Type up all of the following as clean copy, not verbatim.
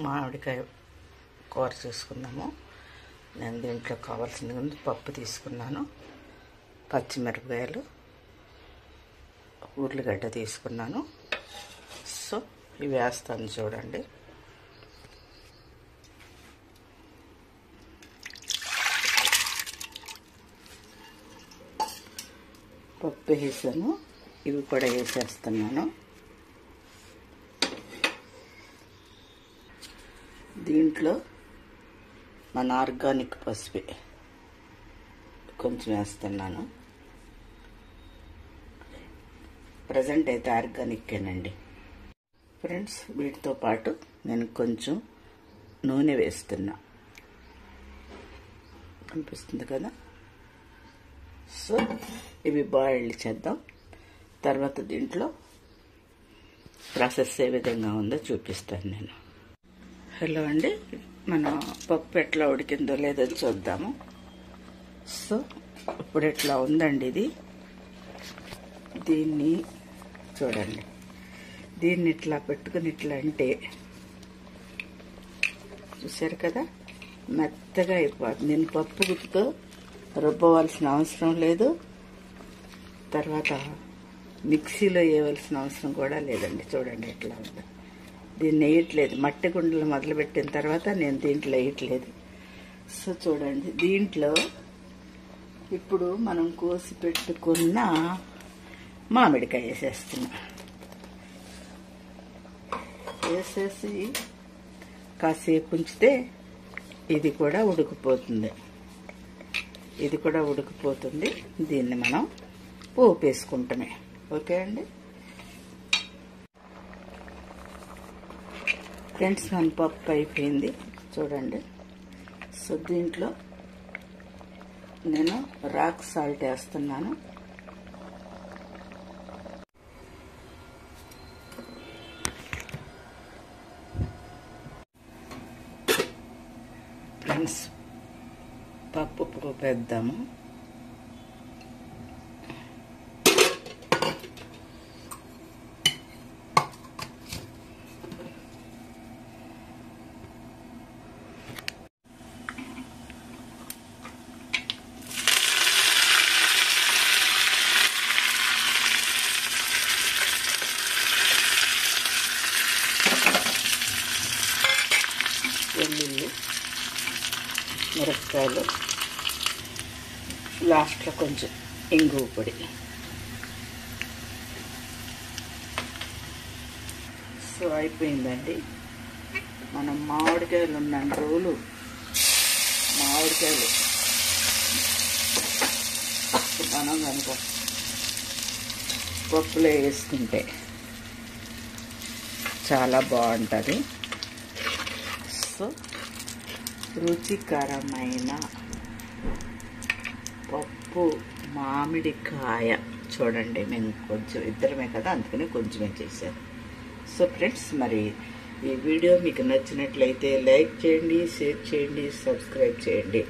మామిడికాయ కూర చేసుకుందాము. నేను దీంట్లో కావాల్సింది పప్పు తీసుకున్నాను, పచ్చిమిరపకాయలు, ఉల్లిగడ్డ తీసుకున్నాను. సో ఇవి వేస్తాను చూడండి. పప్పు వేసాను, ఇవి కూడా వేసేస్తున్నాను. దీంట్లో మన ఆర్గానిక్ పసుపు కొంచెం వేస్తున్నాను. ప్రజెంట్ అయితే ఆర్గానిక్కేనండి ఫ్రెండ్స్. వీటితో పాటు నేను కొంచెం నూనె వేస్తున్నా, కనిపిస్తుంది కదా. సో ఇవి బాయిల్డ్ చేద్దాం. తర్వాత దీంట్లో ప్రాసెస్ ఏ విధంగా ఉందో చూపిస్తాను నేను. హలో అండి, మన పప్పు ఎట్లా ఉడికిందో లేదో చూద్దాము. సో ఇప్పుడు ఎట్లా ఉందండి ఇది. దీన్ని చూడండి, దీన్ని ఇట్లా పెట్టుకుని ఇట్లా అంటే చూసారు కదా, మెత్తగా అయిపోతుంది. నేను పప్పు గుత్తుతో రుబ్బవలసిన అవసరం లేదు, తర్వాత మిక్సీలో వేయవలసిన అవసరం కూడా లేదండి. చూడండి ఎట్లా ఉందో. దీన్ని వేయట్లేదు, మట్టి కుండలు మొదలుపెట్టిన తర్వాత నేను దీంట్లో వేయట్లేదు. సో చూడండి, దీంట్లో ఇప్పుడు మనం కోసి పెట్టుకున్న మామిడికాయ వేసేస్తున్నా. వేసేసి కాసేపు ఉంచితే ఇది కూడా ఉడికిపోతుంది. దీన్ని మనం పోపు వేసుకుంటామే. ఓకే అండి ఫ్రెండ్స్, మన పప్పు అయిపోయింది చూడండి. సో దీంట్లో నేను రాక్ సాల్ట్ వేస్తున్నాను. ఫ్రెండ్స్, పప్పు పోపు వేద్దాము. వెల్లుల్లి, మిరపకాయలు, లాస్ట్లో కొంచెం ఇంగువ పొడి. సో అయిపోయిందండి. మనం మామిడికాయలు ఉన్న రోజులు మామిడికాయలు మనం కనుక పప్పులో వేసుకుంటే చాలా బాగుంటుంది. సో రుచికరమైన పప్పు మామిడికాయ చూడండి. మేము కొంచెం ఇద్దరమే కదా, అందుకని కొంచెమే చేశాను. సో ఫ్రెండ్స్, మరి ఈ వీడియో మీకు నచ్చినట్లయితే లైక్ చేయండి, షేర్ చేయండి, సబ్స్క్రైబ్ చేయండి.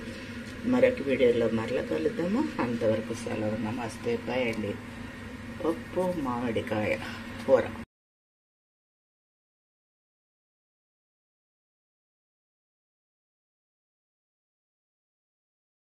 మరొక వీడియోలో మరలా కలుద్దాము. అంతవరకు సెలవు. నమస్తే, బాయ్ అండి. పప్పు మామిడికాయ కూర.